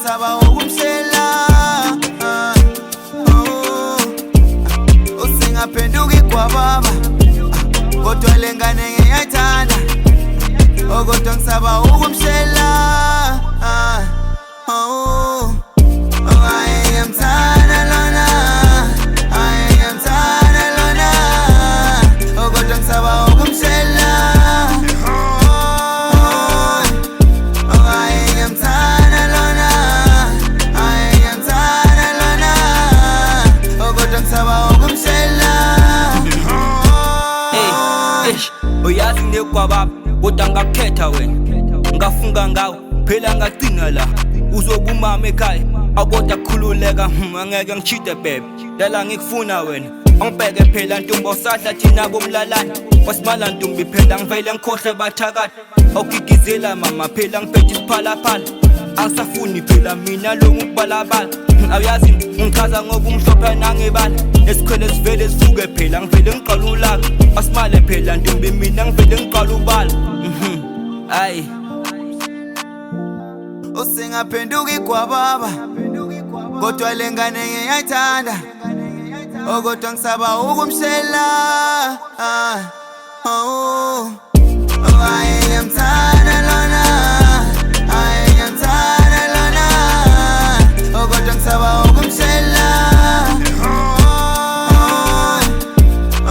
ngisaba ukumshela usingaphenduki kwababa kodwa lengane ngiyayithanda kodwa ngisaba ukumshela ngiyamthanda lona ngiyamthanda lona kodwa ngisaba ukumshela ngiyamthanda lona ngiyamthanda lona kodwa ngisaba ukumshela uyazi ngekwababa kodwa ngakhetha wena ngafunga ngawo phela ngagcina la uzobumama ekhaya akodwa khululeka angeke ngichite bebe dala ngikufuna wena angibheke phela ntombi osahla thina bomlalana wasimala ntombi phela ngivele ngikhohle bathakala awugigizela mama phela ngiphethe isiphalaphala angisafuni phela mina lo ngikubalabala awuyazi ngichaza ngoba umhlophe nangebala esikhwele sivele sivuke phela ngivele ngiqala ulaka asimale phela ntombi mina ngivele ngiqala ubala ayi usingaphenduki kwababa kodwa lengane ngiyayithanda kodwa ngisaba ukumshela ngiyamthanda lona ngiyamthanda lona kodwa ngisaba ukumshela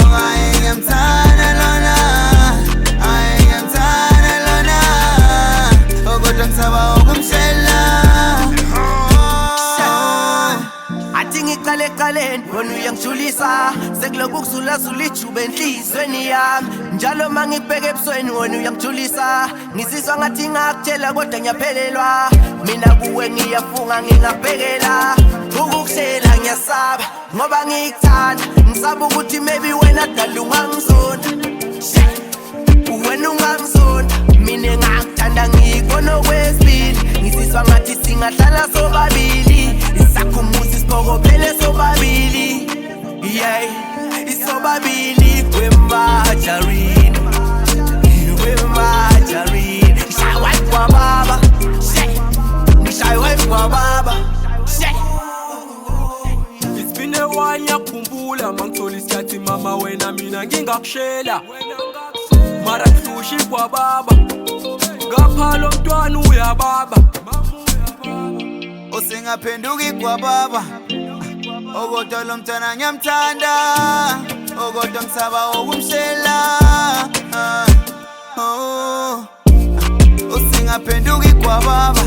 ngiyamthanda lona ngiyamthanda lona kodwa ngisaba ukumshela athi ngiqale eqaleni wena uyangijulisa sekuloku kuzulazula ijube enhlizweni yami njalo mangibheke ebusweni wena uyangijulisa ngizizwa ngathi ngakutshela kodwa ngiyaphelelwa mina kuwe ngiyafunga ngingabhekela ukukushela ngiyasaba ngoba ngikuthanda ngisaba ukuthi maybe wena dala ungangizonda wena ungangizonda mina ngakuthanda ngikona okwesibili ngizizwa ngathi singahlala sobabili isakhumuza isiphokophelele sobabili isobabili wemajarini ngishaywa kwababa ngishaywa kwababa It's been a while ngiyakhumbula mangithola isikhathi mama wena mina ngingakushela mara kuhlushi kwababa ngaphalo mntwana uyababa usingaphenduki kwababa kodwa lo mntwana ngiyamthanda kodwa ngisaba ukumshela usingaphenduki kwababa